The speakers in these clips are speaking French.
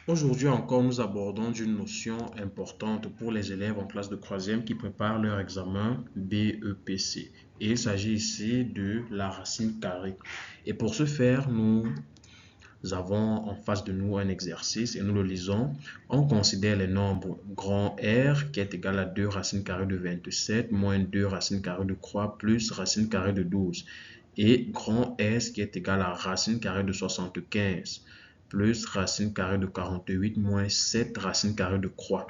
Aujourd'hui encore, nous abordons une notion importante pour les élèves en classe de 3e qui préparent leur examen BEPC. Et il s'agit ici de la racine carrée. Et pour ce faire, nous avons en face de nous un exercice et nous le lisons. On considère les nombres grand R qui est égal à 2 racines carrées de 27 moins 2 racines carrées de croix plus racine carrée de 12. Et grand S qui est égal à racine carrée de 75 plus racine carrée de 48 moins 7 racine carrée de croix.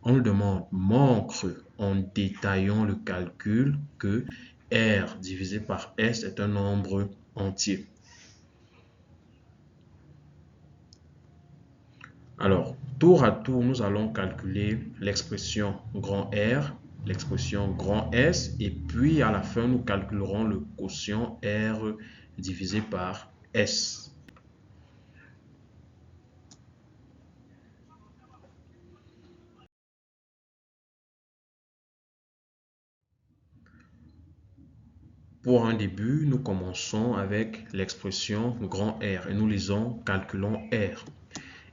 On nous demande, montre en détaillant le calcul que R divisé par S est un nombre entier. Alors, tour à tour, nous allons calculer l'expression grand R, l'expression grand S, et puis à la fin, nous calculerons le quotient R divisé par S. Pour un début, nous commençons avec l'expression grand R et nous lisons calculons R.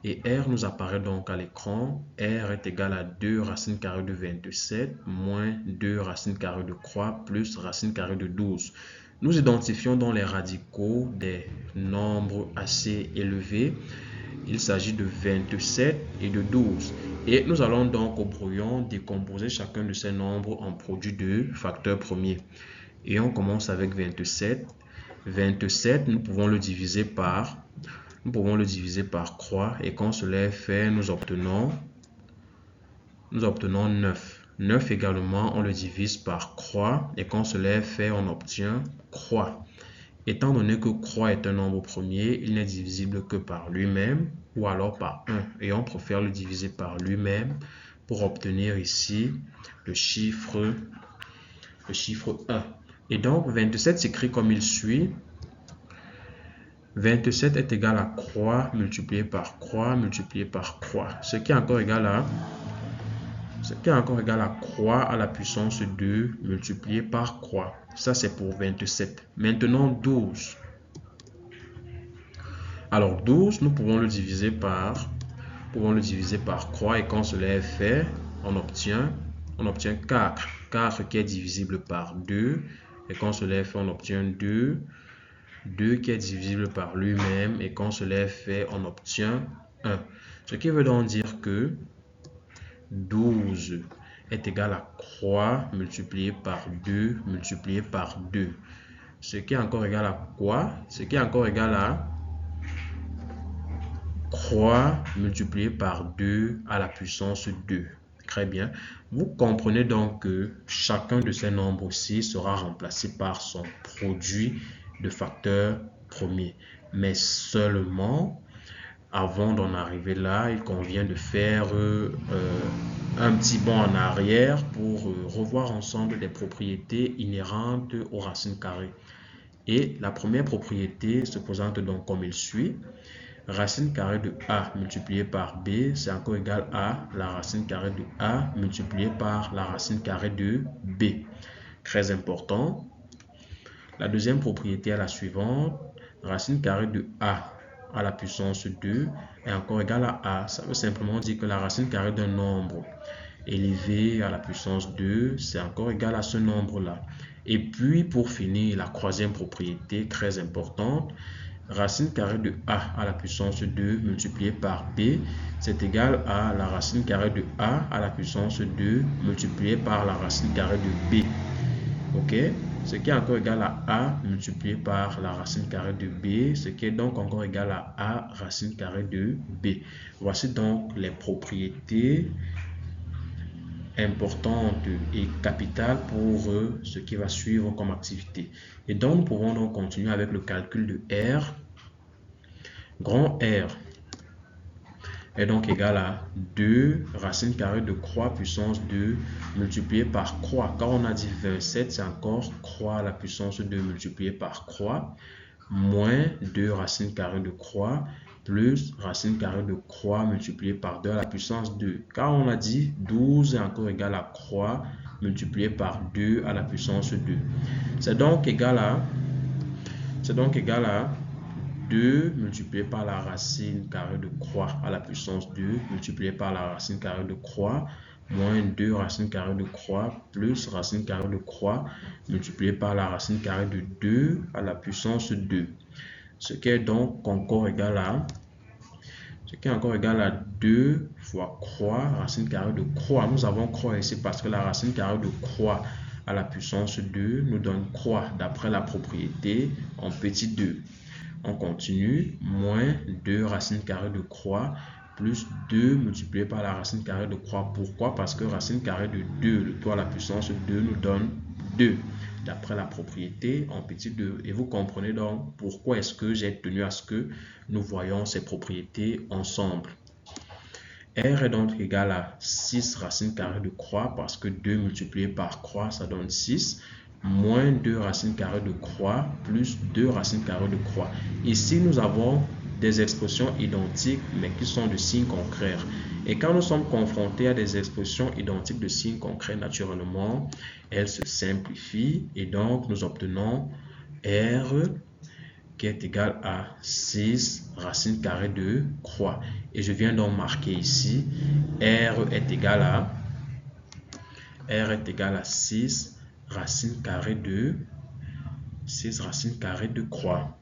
Et R nous apparaît donc à l'écran. R est égal à 2 racine carrée de 27 moins 2 racine carrée de croix plus racine carrée de 12. Nous identifions donc les radicaux des nombres assez élevés. Il s'agit de 27 et de 12. Et nous allons donc au brouillon décomposer chacun de ces nombres en produit de facteurs premiers. Et on commence avec 27. 27, nous pouvons le diviser par croix. Et quand cela est fait, nous obtenons 9. 9 également, on le divise par croix. Et quand cela est fait, on obtient croix. Étant donné que croix est un nombre premier, il n'est divisible que par lui-même ou alors par 1. Et on préfère le diviser par lui-même pour obtenir ici le chiffre 1. Et donc, 27 s'écrit comme il suit. 27 est égal à croix multiplié par croix multiplié par croix. Ce qui est encore égal à croix à la puissance 2 multiplié par croix. Ça, c'est pour 27. Maintenant, 12. Alors, 12, nous pouvons le diviser par croix. Et quand cela est fait, on obtient 4. 4 qui est divisible par 2. Et quand cela est fait, on obtient 2. 2 qui est divisible par lui-même. Et quand cela est fait, on obtient 1. Ce qui veut donc dire que 12 est égal à croix multiplié par 2 multiplié par 2. Ce qui est encore égal à quoi? Ce qui est encore égal à croix multiplié par 2 à la puissance 2. Très bien. Vous comprenez donc que chacun de ces nombres-ci sera remplacé par son produit de facteurs premiers. Mais seulement, avant d'en arriver là, il convient de faire un petit bond en arrière pour revoir ensemble les propriétés inhérentes aux racines carrées. Et la première propriété se présente donc comme il suit. Racine carrée de A multiplié par B, c'est encore égal à la racine carrée de A multiplié par la racine carrée de B. Très important. La deuxième propriété est la suivante. Racine carrée de A à la puissance 2 est encore égal à A. Ça veut simplement dire que la racine carrée d'un nombre élevé à la puissance 2, c'est encore égal à ce nombre-là. Et puis, pour finir, la troisième propriété très importante, racine carrée de A à la puissance 2 multiplié par B, c'est égal à la racine carrée de A à la puissance 2 multiplié par la racine carrée de B. Ok? Ce qui est encore égal à A multiplié par la racine carrée de B, ce qui est donc encore égal à A racine carrée de B. Voici donc les propriétés importantes et capitales pour ce qui va suivre comme activité. Et donc, nous pouvons donc continuer avec le calcul de R. Grand R est donc égal à 2 racine carrée de croix puissance 2 multiplié par croix. Quand on a dit 27, c'est encore croix à la puissance 2 multiplié par croix, moins 2 racine carrée de croix plus racine carrée de croix multiplié par 2 à la puissance 2. Quand on a dit 12 est encore égal à croix multiplié par 2 à la puissance 2. C'est donc égal à 2 multiplié par la racine carrée de croix à la puissance 2 multiplié par la racine carrée de croix moins 2 racine carrée de croix plus racine carrée de croix multiplié par la racine carrée de 2 à la puissance 2. Ce qui est donc encore égal à 2 fois croix, racine carrée de croix. Nous avons croix ici parce que la racine carrée de croix à la puissance 2 nous donne croix d'après la propriété en petit 2. On continue, moins 2 racine carrée de croix plus 2 multiplié par la racine carrée de croix. Pourquoi? Parce que racine carrée de 2, le tout à la puissance 2 nous donne 2 d'après la propriété en petit 2. Et vous comprenez donc pourquoi est-ce que j'ai tenu à ce que nous voyons ces propriétés ensemble. R est donc égal à 6 racine carrée de croix parce que 2 multiplié par croix, ça donne 6, moins 2 racine carrée de croix plus 2 racine carrée de croix. Ici, nous avons des expressions identiques mais qui sont de signes contraires. Et quand nous sommes confrontés à des expressions identiques de signes contraires, naturellement, elles se simplifient et donc nous obtenons R qui est égal à 6 racine carrée de croix. Et je viens donc marquer ici, R est égal à 6 racine carrée de croix.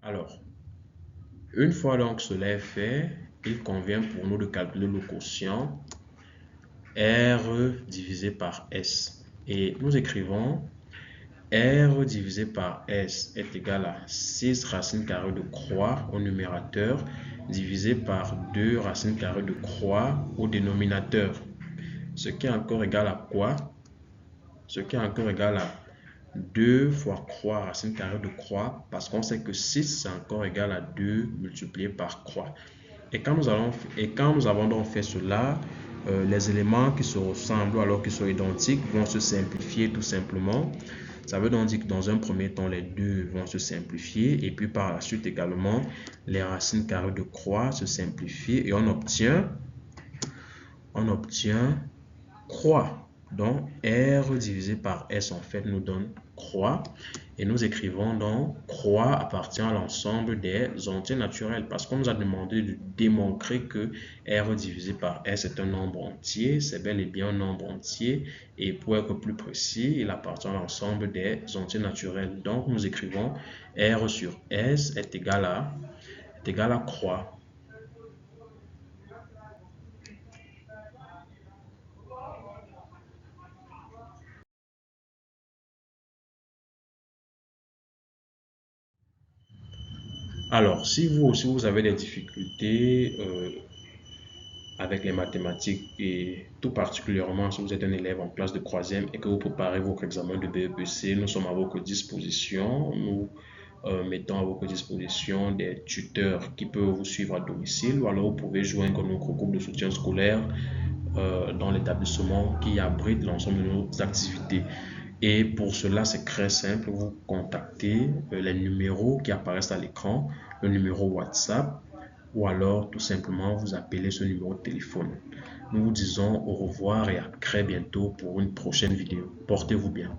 Alors, une fois donc cela est fait, il convient pour nous de calculer le quotient R divisé par S. Et nous écrivons R divisé par S est égal à 6 racines carrées de croix au numérateur divisé par 2 racines carrées de croix au dénominateur. Ce qui est encore égal à quoi? Ce qui est encore égal à 2 fois croix racine carrée de croix, parce qu'on sait que 6 c'est encore égal à 2 multiplié par croix. Et quand nous avons donc fait cela, les éléments qui se ressemblent alors qu'ils sont identiques vont se simplifier tout simplement. Ça veut donc dire que dans un premier temps, les deux vont se simplifier et puis par la suite également, les racines carrées de croix se simplifient et on obtient croix. Donc R divisé par S en fait nous donne croix. Et nous écrivons donc croix appartient à l'ensemble des entiers naturels parce qu'on nous a demandé de démontrer que R divisé par S est un nombre entier. C'est bel et bien un nombre entier. Et pour être plus précis, il appartient à l'ensemble des entiers naturels. Donc nous écrivons R sur S est égal à croix. Alors, si vous aussi vous avez des difficultés avec les mathématiques et tout particulièrement si vous êtes un élève en classe de 3e et que vous préparez votre examen de BEPC, nous sommes à votre disposition. Nous mettons à votre disposition des tuteurs qui peuvent vous suivre à domicile ou alors vous pouvez joindre notre groupe de soutien scolaire dans l'établissement qui abrite l'ensemble de nos activités. Et pour cela, c'est très simple. Vous contactez les numéros qui apparaissent à l'écran, le numéro WhatsApp, ou alors tout simplement vous appelez ce numéro de téléphone. Nous vous disons au revoir et à très bientôt pour une prochaine vidéo. Portez-vous bien.